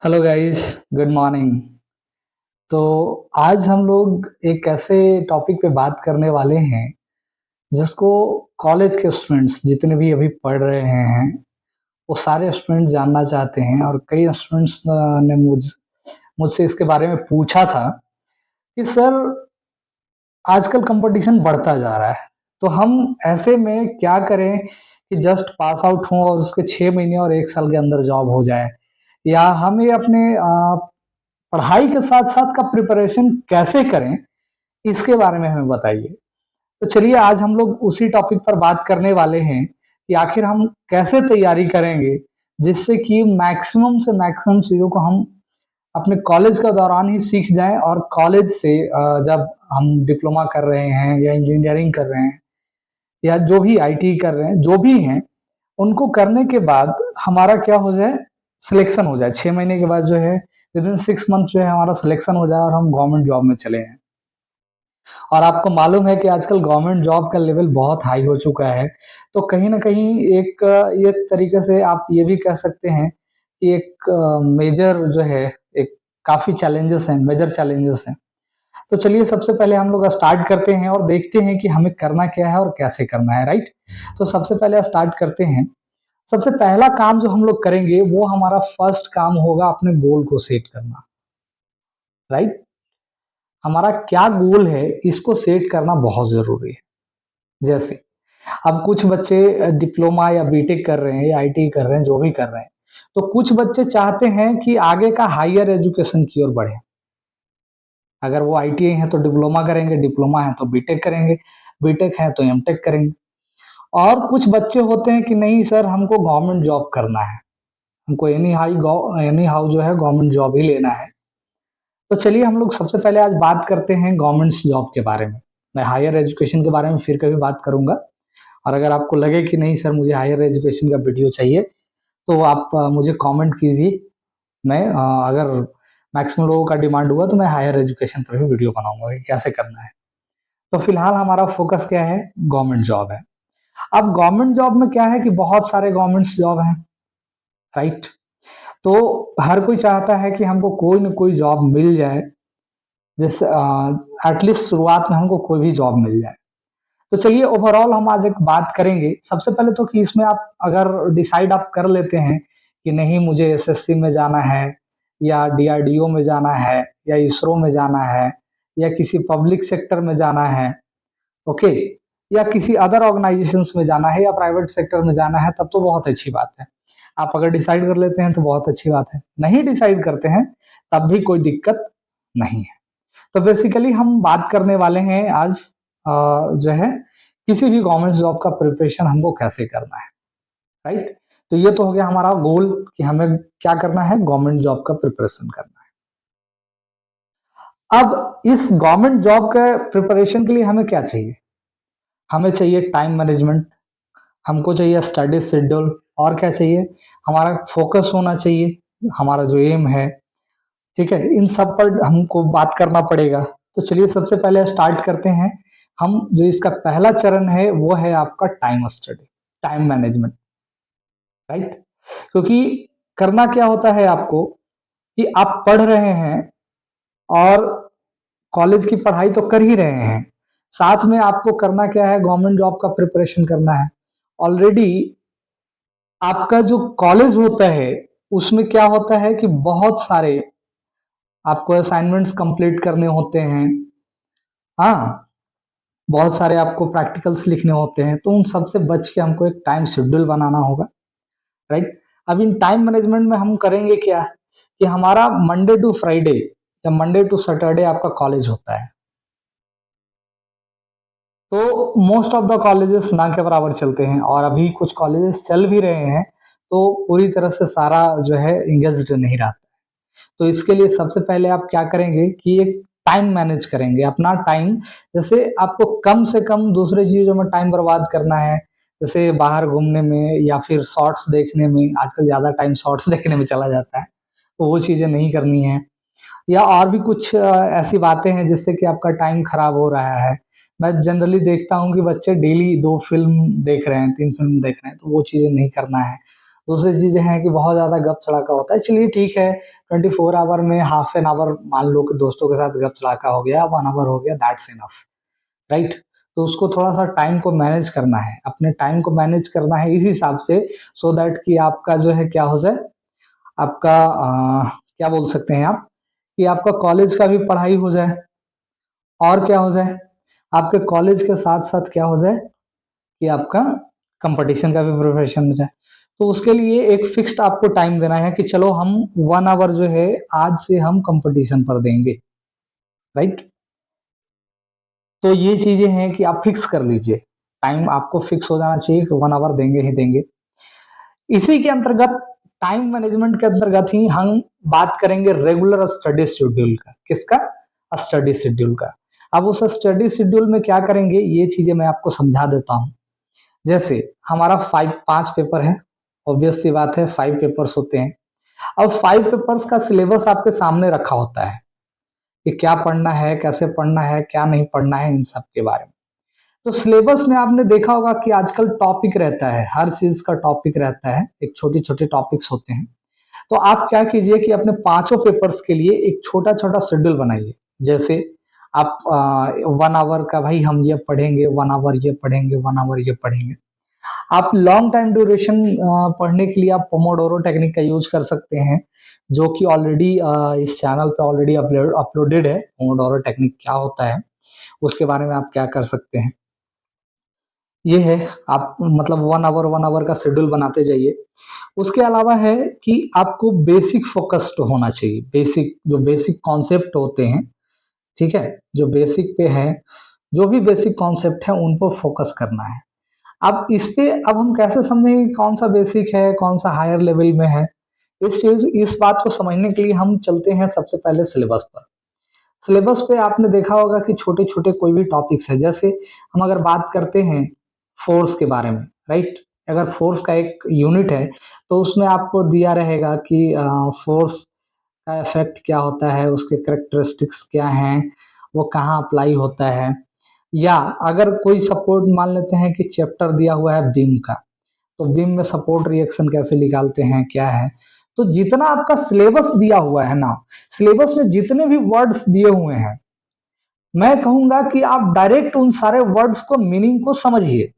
Hello guys, good morning. तो आज हम लोग एक ऐसे टॉपिक पे बात करने वाले हैं जिसको कॉलेज के स्टूडेंट्स जितने भी अभी पढ़ रहे हैं वो सारे स्टूडेंट जानना चाहते हैं। और कई स्टूडेंट्स ने मुझसे इसके बारे में पूछा था कि सर आजकल कंपटीशन बढ़ता जा रहा है, तो हम ऐसे में क्या करें कि जस्ट पास आउट हों और उसके 6 महीने और 1 साल के अंदर जॉब हो जाए, या हम ये अपने पढ़ाई के साथ-साथ का प्रिपरेशन कैसे करें, इसके बारे में हमें बताइए। तो चलिए आज हम लोग उसी टॉपिक पर बात करने वाले हैं कि आखिर हम कैसे तैयारी करेंगे, जिससे कि मैक्सिमम से मैक्सिमम चीज़ों को हम अपने कॉलेज के दौरान ही सीख जाएँ और कॉलेज से जब हम डिप्लोमा कर रहे हैं या इंजीनियरिंग कर रहे हैं या जो भी आईटी कर रहे हैं, जो भी हैं, उनको करने के बाद हमारा क्या हो जाए, सिलेक्शन हो जाए। 6 महीने के बाद जो है विदिन 6 मंथ जो है हमारा सिलेक्शन हो जाए और हम गवर्नमेंट जॉब में चले जाएँ। और आपको मालूम है कि आजकल गवर्नमेंट जॉब का लेवल बहुत हाई हो चुका है। तो कहीं न कहीं एक ये तरीके से आप ये भी कह सकते हैं कि एक मेजर जो है, एक काफ़ी चैलेंजेस हैं, मेजर चैलेंजेस हैं। तो चलिए सबसे पहले हम लोग स्टार्ट करते हैं और देखते हैं कि हमें करना क्या है और कैसे करना है, राइट? तो सबसे पहले स्टार्ट करते हैं। सबसे पहला काम जो हम लोग करेंगे वो हमारा फर्स्ट काम होगा अपने गोल को सेट करना, राइट? हमारा क्या गोल है इसको सेट करना बहुत ज़रूरी है। जैसे अब कुछ बच्चे डिप्लोमा या बीटेक कर रहे हैं या आईटी कर रहे हैं, जो भी कर रहे हैं। तो कुछ बच्चे चाहते हैं कि आगे का हायर एजुकेशन की ओर बढ़ें। अगर वो आईटीआई हैं तो डिप्लोमा करेंगे, डिप्लोमा है तो बीटेक करेंगे, बीटेक है तो एमटेक करेंगे। और कुछ बच्चे होते हैं कि नहीं सर हमको गवर्नमेंट जॉब करना है, हमको एनी हाउ जो है गवर्नमेंट जॉब ही लेना है। तो चलिए हम लोग सबसे पहले आज बात करते हैं गवर्नमेंट जॉब के बारे में। मैं हायर एजुकेशन के बारे में फिर कभी बात करूंगा। और अगर आपको लगे कि नहीं सर मुझे हायर एजुकेशन का वीडियो चाहिए, तो आप मुझे कमेंट कीजिए। मैं अगर मैक्सिमम लोगों का डिमांड हुआ तो मैं हायर एजुकेशन पर भी वीडियो बनाऊंगा कि कैसे करना है। तो फिलहाल हमारा फोकस क्या है, गवर्नमेंट जॉब है। अब गवर्नमेंट जॉब में क्या है कि बहुत सारे गवर्नमेंट जॉब हैं, राइट? तो हर कोई चाहता है कि हमको कोई न कोई जॉब मिल जाए, जैसे एटलीस्ट शुरुआत में हमको कोई भी जॉब मिल जाए। तो चलिए ओवरऑल हम आज एक बात करेंगे। सबसे पहले तो कि इसमें आप अगर डिसाइड आप कर लेते हैं कि नहीं मुझे एसएससी में जाना है या डीआरडीओ में जाना है या इसरो में जाना है या किसी पब्लिक सेक्टर में जाना है, ओके, या किसी अदर ऑर्गेनाइजेशंस में जाना है या प्राइवेट सेक्टर में जाना है, तब तो बहुत अच्छी बात है। आप अगर डिसाइड कर लेते हैं तो बहुत अच्छी बात है, नहीं डिसाइड करते हैं तब भी कोई दिक्कत नहीं है। तो बेसिकली हम बात करने वाले हैं आज जो है किसी भी गवर्नमेंट जॉब का प्रिपरेशन हमको कैसे करना है, राइट? तो ये तो हो गया हमारा गोल कि हमें क्या करना है, गवर्नमेंट जॉब का प्रिपरेशन करना है। अब इस गवर्नमेंट जॉब का प्रिपरेशन के लिए हमें क्या चाहिए? हमें चाहिए टाइम मैनेजमेंट, हमको चाहिए स्टडी शेड्यूल, और क्या चाहिए, हमारा फोकस होना चाहिए, हमारा जो एम है, ठीक है, इन सब पर हमको बात करना पड़ेगा। तो चलिए सबसे पहले स्टार्ट करते हैं। हम जो इसका पहला चरण है वो है आपका time study, time management, right? क्योंकि करना क्या होता है आपको कि आप पढ़ रहे हैं और कॉलेज की पढ़ाई तो कर ही रहे हैं, साथ में आपको करना क्या है, गवर्नमेंट जॉब का प्रिपरेशन करना है। ऑलरेडी आपका जो कॉलेज होता है उसमें क्या होता है कि बहुत सारे आपको असाइनमेंट्स कंप्लीट करने होते हैं, हाँ, बहुत सारे आपको प्रैक्टिकल्स लिखने होते हैं, तो उन सब से बच के हमको एक टाइम शेड्यूल बनाना होगा, राइट? अब इन टाइम मैनेजमेंट में हम करेंगे क्या कि हमारा मंडे टू फ्राइडे या मंडे टू सैटरडे आपका कॉलेज होता है। तो मोस्ट ऑफ द कॉलेजेस ना के बराबर चलते हैं और अभी कुछ कॉलेजेस चल भी रहे हैं, तो पूरी तरह से सारा जो है एंगेज्ड नहीं रहा। तो इसके लिए सबसे पहले आप क्या करेंगे कि एक टाइम मैनेज करेंगे अपना टाइम। जैसे आपको कम से कम दूसरी चीजों में टाइम बर्बाद करना है, जैसे बाहर घूमने में या फिर शॉर्ट्स देखने में, आजकल ज्यादा टाइम शॉर्ट्स देखने में चला जाता है, तो वो चीजें नहीं करनी है। या और भी कुछ ऐसी बातें हैं जिससे कि आपका टाइम खराब हो रहा है। मैं जनरली देखता हूँ कि बच्चे डेली 2 फिल्म देख रहे हैं, 3 फिल्म देख रहे हैं, तो वो चीजें नहीं करना है। दूसरी चीजें हैं कि बहुत ज्यादा गप चड़ाका होता है। चलिए ठीक है, 24 आवर में हाफ एन आवर मान लो कि दोस्तों के साथ गप चड़ाका हो गया, 1 आवर हो गया, दैट्स इनफ, राइट। तो उसको थोड़ा सा टाइम को मैनेज करना है, अपने टाइम को मैनेज करना है इस हिसाब से, सो दैट कि आपका जो है क्या हो जाए, आपका क्या बोल सकते हैं आप, कि आपका कॉलेज का भी पढ़ाई हो जाए, और क्या हो जाए, आपके कॉलेज के साथ साथ क्या हो जाए कि आपका कंपटीशन का भी प्रिपरेशन हो जाए। तो उसके लिए एक फिक्स्ड आपको टाइम देना है कि चलो हम 1 आवर जो है आज से हम कंपटीशन पर देंगे, राइट। तो ये चीजें हैं कि आप फिक्स कर लीजिए, टाइम आपको फिक्स हो जाना चाहिए कि 1 आवर देंगे ही देंगे। इसी के अंतर्गत, टाइम मैनेजमेंट के अंतर्गत ही हम बात करेंगे रेगुलर स्टडी शेड्यूल का। किसका? स्टडी शेड्यूल का। अब उस स्टडी शेड्यूल में क्या करेंगे, ये चीजें मैं आपको समझा देता हूं। जैसे हमारा 5 पेपर है, ऑब्वियस सी बात है 5 पेपर्स होते हैं। अब 5 पेपर्स का सिलेबस आपके सामने रखा होता है कि क्या पढ़ना है, कैसे पढ़ना है, क्या नहीं पढ़ना है, इन सब के बारे में। तो सिलेबस में आपने देखा होगा कि आजकल टॉपिक रहता है, हर चीज का टॉपिक रहता है, एक छोटे छोटे टॉपिक्स होते हैं। तो आप क्या कीजिए कि अपने पांचों पेपर्स के लिए एक छोटा छोटा शेड्यूल बनाइए। जैसे आप 1 आवर का, भाई हम ये पढ़ेंगे, 1 आवर ये पढ़ेंगे, 1 आवर ये पढ़ेंगे। आप लॉन्ग टाइम ड्यूरेशन पढ़ने के लिए आप पोमोडोरो टेक्निक का यूज कर सकते हैं, जो कि ऑलरेडी इस चैनल पे ऑलरेडी अपलोडेड है। पोमोडोरो टेक्निक क्या होता है उसके बारे में आप क्या कर सकते हैं, ये है। आप मतलब 1 आवर का शेड्यूल बनाते जाइए। उसके अलावा है कि आपको बेसिक फोकस्ड होना चाहिए, बेसिक जो बेसिक कॉन्सेप्ट होते हैं, ठीक है, जो बेसिक पे है, जो भी बेसिक कॉन्सेप्ट है उन पर फोकस करना है। अब इस पे अब हम कैसे समझेंगे कौन सा बेसिक है, कौन सा हायर लेवल में है। इस बात को समझने के लिए हम चलते हैं सबसे पहले सिलेबस पर। सिलेबस पे आपने देखा होगा कि छोटे छोटे कोई भी टॉपिक्स है, जैसे हम अगर बात करते हैं फोर्स के बारे में, राइट। अगर फोर्स का एक यूनिट है तो उसमें आपको दिया रहेगा कि फोर्स का इफेक्ट क्या होता है, उसके करेक्टरिस्टिक्स क्या हैं, वो कहाँ अप्लाई होता है। या अगर कोई सपोर्ट मान लेते हैं कि चैप्टर दिया हुआ है बीम का, तो बीम में सपोर्ट रिएक्शन कैसे निकालते हैं, क्या है। तो जितना आपका सिलेबस दिया हुआ है ना, सिलेबस में जितने भी वर्ड्स दिए हुए हैं, मैं कहूंगा कि आप डायरेक्ट उन सारे वर्ड्स को मीनिंग को समझिए।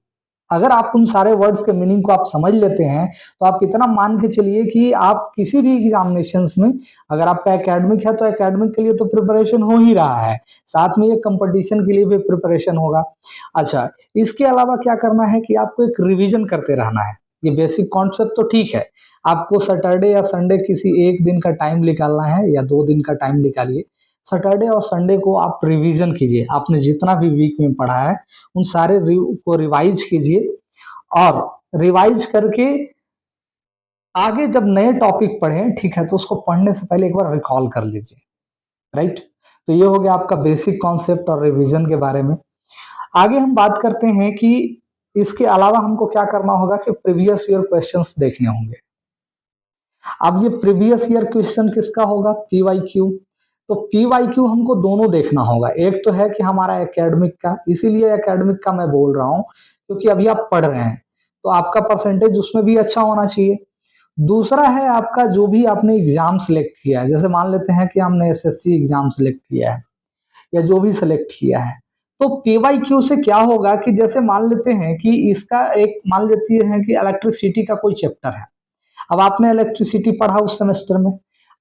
अगर आप उन सारे वर्ड्स के मीनिंग को आप समझ लेते हैं, तो आप इतना मान के चलिए कि आप किसी भी एग्जामिनेशंस में, अगर आपका एकेडमिक है तो एकेडमिक के लिए तो प्रिपरेशन हो ही रहा है, साथ में ये कंपटीशन के लिए भी प्रिपरेशन होगा। अच्छा, इसके अलावा क्या करना है कि आपको एक रिवीजन करते रहना है। ये बेसिक कॉन्सेप्ट तो ठीक है, आपको सैटरडे या संडे किसी एक दिन का टाइम निकालना है या 2 दिन का टाइम निकालिए। सैटरडे और संडे को आप रिवीजन कीजिए, आपने जितना भी वीक में पढ़ा है उन सारे को रिवाइज कीजिए, और रिवाइज करके आगे जब नए टॉपिक पढ़ें, ठीक है, तो उसको पढ़ने से पहले एक बार रिकॉल कर लीजिए, राइट। तो ये हो गया आपका बेसिक कॉन्सेप्ट और रिवीजन के बारे में। आगे हम बात करते हैं कि इसके अलावा हमको क्या करना होगा कि प्रीवियस ईयर क्वेश्चंस देखने होंगे। अब ये प्रीवियस ईयर क्वेश्चन किसका होगा? पीवाईक्यू। तो पीवाईक्यू हमको दोनों देखना होगा, एक तो है कि हमारा एकेडमिक का, इसीलिए एकेडमिक का मैं बोल रहा हूं क्योंकि अभी आप पढ़ रहे हैं तो आपका परसेंटेज उसमें भी अच्छा होना चाहिए। दूसरा है आपका जो भी आपने एग्जाम सेलेक्ट किया है, जैसे मान लेते हैं कि हमने एसएससी एग्जाम सेलेक्ट किया है या जो भी सेलेक्ट किया है, तो पीवाईक्यू से क्या होगा कि जैसे मान लेते हैं कि इसका एक मान लेती है कि इलेक्ट्रिसिटी का कोई चैप्टर है। अब आपने इलेक्ट्रिसिटी पढ़ा उस सेमेस्टर में,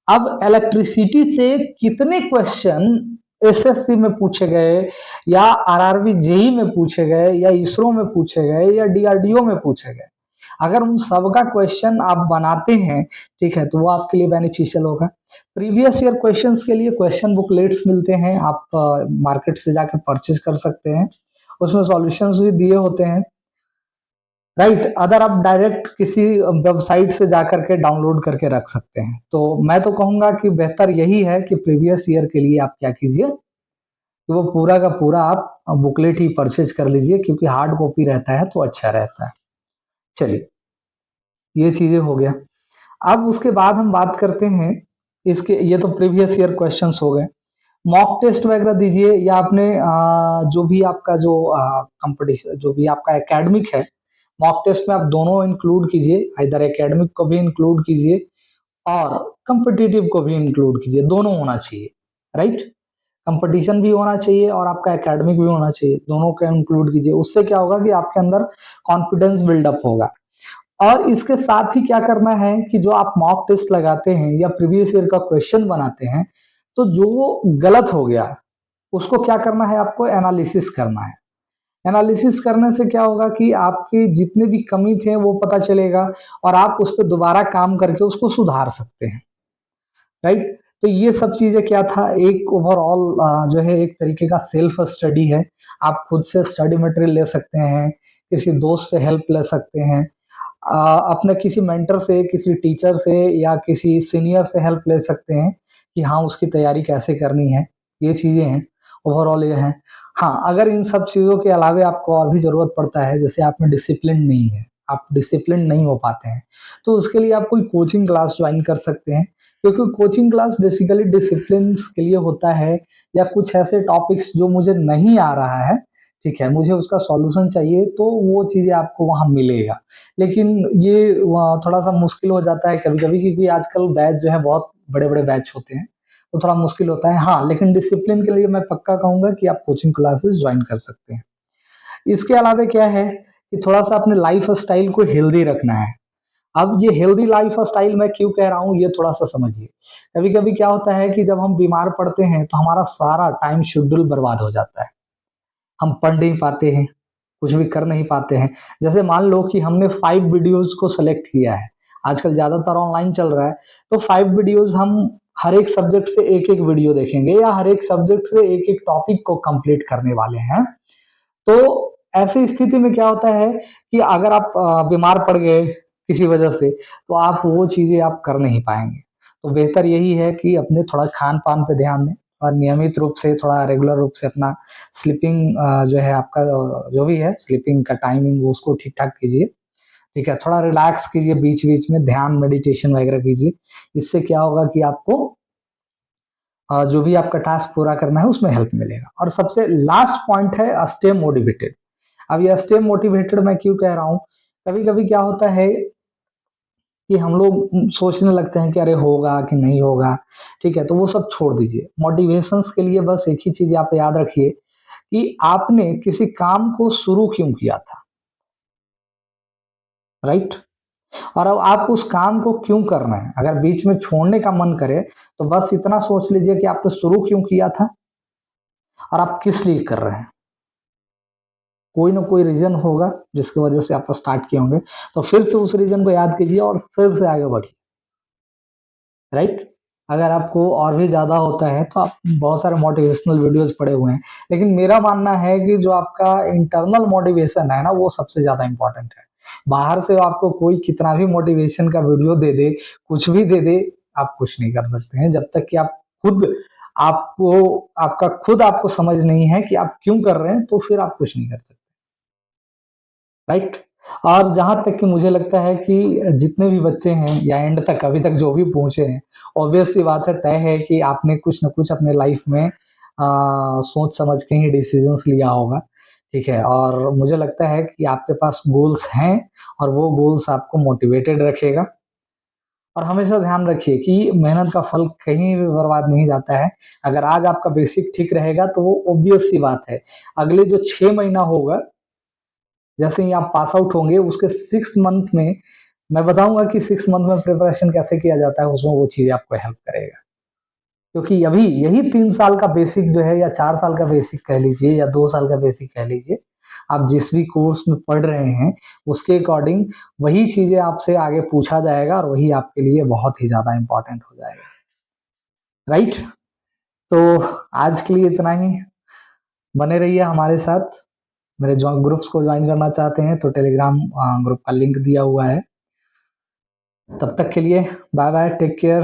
अब इलेक्ट्रिसिटी से कितने क्वेश्चन एसएससी में पूछे गए, या आरआरबी जेई में पूछे गए, या इसरो में पूछे गए, या डीआरडीओ में पूछे गए, अगर उन सबका क्वेश्चन आप बनाते हैं, ठीक है, तो वो आपके लिए बेनिफिशियल होगा। प्रीवियस ईयर क्वेश्चंस के लिए क्वेश्चन बुकलेट्स मिलते हैं, आप मार्केट से जाकर परचेज कर सकते हैं, उसमें सॉल्यूशंस भी दिए होते हैं, राइट। अदर आप डायरेक्ट किसी वेबसाइट से जाकर के डाउनलोड करके रख सकते हैं। तो मैं तो कहूंगा कि बेहतर यही है कि प्रीवियस ईयर के लिए आप क्या कीजिए कि वो पूरा का पूरा आप बुकलेट ही परचेज कर लीजिए, क्योंकि हार्ड कॉपी रहता है तो अच्छा रहता है। चलिए, ये चीजें हो गया। अब उसके बाद हम बात करते हैं इसके, ये तो प्रीवियस ईयर क्वेश्चंस हो गए। मॉक टेस्ट वगैरह दीजिए, या आपने जो भी आपका जो कंपटीशन, जो भी आपका एकेडमिक है मॉक टेस्ट में आप दोनों इंक्लूड कीजिए, इधर एकेडमिक को भी इंक्लूड कीजिए और कॉम्पिटिटिव को भी इंक्लूड कीजिए, दोनों होना चाहिए, राइट। कंपटीशन भी होना चाहिए और आपका एकेडमिक भी होना चाहिए, दोनों को इंक्लूड कीजिए। उससे क्या होगा कि आपके अंदर कॉन्फिडेंस बिल्डअप होगा। और इसके साथ ही क्या करना है कि जो आप मॉक टेस्ट लगाते हैं या प्रीवियस ईयर का क्वेश्चन बनाते हैं, तो जो गलत हो गया उसको क्या करना है, आपको एनालिसिस करना है। एनालिसिस करने से क्या होगा कि आपकी जितने भी कमी थे वो पता चलेगा और आप उस पर दोबारा काम करके उसको सुधार सकते हैं, राइट। तो ये सब चीजें क्या था, एक ओवरऑल जो है एक तरीके का सेल्फ स्टडी है। आप खुद से स्टडी मटेरियल ले सकते हैं, किसी दोस्त से हेल्प ले सकते हैं, अपने किसी मेंटर से, किसी टीचर से या किसी सीनियर से हेल्प ले सकते हैं कि हाँ उसकी तैयारी कैसे करनी है। ये चीजें हैं, ओवरऑल ये है। हाँ, अगर इन सब चीजों के अलावे आपको और भी जरूरत पड़ता है, जैसे आप में डिसिप्लिन नहीं है, आप डिसिप्लिन नहीं हो पाते हैं, तो उसके लिए आप कोई कोचिंग क्लास ज्वाइन कर सकते हैं, क्योंकि कोचिंग क्लास बेसिकली डिसिप्लिन के लिए होता है, या कुछ ऐसे टॉपिक्स जो मुझे नहीं आ रहा है, ठीक है, मुझे उसका सॉल्यूशन चाहिए, तो वो चीजें आपको वहां मिलेगा। लेकिन ये थोड़ा सा मुश्किल हो जाता है कभी कभी, क्योंकि आजकल बैच जो है बहुत बड़े बड़े बैच होते हैं, तो थोड़ा मुश्किल होता है। हाँ, लेकिन डिसिप्लिन के लिए मैं पक्का कहूंगा कि आप कोचिंग क्लासेस ज्वाइन कर सकते हैं। इसके अलावा क्या है कि थोड़ा सा अपने लाइफ स्टाइल को हेल्दी रखना है। अब ये हेल्दी लाइफ स्टाइल मैं क्यों कह रहा हूँ, ये थोड़ा सा समझिए। कभी कभी क्या होता है कि जब हम बीमार पड़ते हैं तो हमारा सारा टाइम शेड्यूल बर्बाद हो जाता है, हम पढ़ नहीं पाते हैं, कुछ भी कर नहीं पाते हैं। जैसे मान लो कि हमने 5 वीडियोस को सेलेक्ट किया है, आजकल ज्यादातर ऑनलाइन चल रहा है, तो 5 वीडियोस हम हर एक सब्जेक्ट से एक एक वीडियो देखेंगे या हर एक सब्जेक्ट से एक एक टॉपिक को कंप्लीट करने वाले हैं। तो ऐसी स्थिति में क्या होता है कि अगर आप बीमार पड़ गए किसी वजह से, तो आप वो चीजें आप कर नहीं पाएंगे। तो बेहतर यही है कि अपने थोड़ा खान पान पे ध्यान दें और नियमित रूप से, थोड़ा रेगुलर रूप से अपना स्लीपिंग जो है आपका, जो भी है स्लीपिंग का टाइमिंग, उसको ठीक ठाक कीजिए, ठीक है। थोड़ा रिलैक्स कीजिए, बीच बीच में ध्यान मेडिटेशन वगैरह कीजिए। इससे क्या होगा कि आपको जो भी आपका टास्क पूरा करना है उसमें हेल्प मिलेगा। और सबसे लास्ट पॉइंट है स्टे मोटिवेटेड। अब ये स्टे मोटिवेटेड मैं क्यों कह रहा हूँ, कभी कभी क्या होता है कि हम लोग सोचने लगते हैं कि अरे होगा कि नहीं होगा, ठीक है, तो वो सब छोड़ दीजिए। मोटिवेशंस के लिए बस एक ही चीज आप याद रखिए कि आपने किसी काम को शुरू क्यों किया था, राइट। और अब आप उस काम को क्यों कर रहे हैं। अगर बीच में छोड़ने का मन करे तो बस इतना सोच लीजिए कि आपने शुरू क्यों किया था और आप किस लिए कर रहे हैं। कोई ना कोई रीजन होगा जिसकी वजह से आप स्टार्ट किए होंगे, तो फिर से उस रीजन को याद कीजिए और फिर से आगे बढ़िए, राइट। अगर आपको और भी ज्यादा होता है तो आप बहुत सारे मोटिवेशनल वीडियोस पड़े हुए हैं, लेकिन मेरा मानना है कि जो आपका इंटरनल मोटिवेशन है ना, वो सबसे ज्यादा इंपॉर्टेंट है। बाहर से आपको कोई कितना भी मोटिवेशन का वीडियो दे दे, कुछ भी दे दे, आप कुछ नहीं कर सकते हैं जब तक कि आप खुद, आपको आपका खुद आपको समझ नहीं है कि आप क्यों कर रहे हैं, तो फिर आप कुछ नहीं कर सकते, राइट। और जहां तक कि मुझे लगता है कि जितने भी बच्चे हैं या एंड तक अभी तक जो भी पहुंचे हैं, ऑब्वियस सी बात है, तय है कि आपने कुछ ना कुछ अपने लाइफ में सोच समझ के ही डिसीजंस लिया होगा, ठीक है। और मुझे लगता है कि आपके पास गोल्स हैं और वो गोल्स आपको मोटिवेटेड रखेगा। और हमेशा ध्यान रखिए कि मेहनत का फल कहीं भी बर्बाद नहीं जाता है। अगर आज आपका बेसिक ठीक रहेगा तो वो ऑब्वियस सी बात है, अगले जो 6 महीना होगा, जैसे ही आप पास आउट होंगे उसके 6 मंथ में मैं बताऊंगा कि 6 मंथ में प्रिपरेशन कैसे किया जाता है, उसमें वो चीजें आपको हेल्प करेगा। क्योंकि अभी यही 3 साल का बेसिक जो है, या 4 साल का बेसिक कह लीजिए, या 2 साल का बेसिक कह लीजिए, आप जिस भी कोर्स में पढ़ रहे हैं उसके अकॉर्डिंग वही चीजें आपसे आगे पूछा जाएगा और वही आपके लिए बहुत ही ज्यादा इंपॉर्टेंट हो जाएगा, राइट। तो आज के लिए इतना ही। बने रहिए हमारे साथ। मेरे जो ग्रुप्स को ज्वाइन करना चाहते हैं तो टेलीग्राम ग्रुप का लिंक दिया हुआ है। तब तक के लिए बाय बाय, टेक केयर।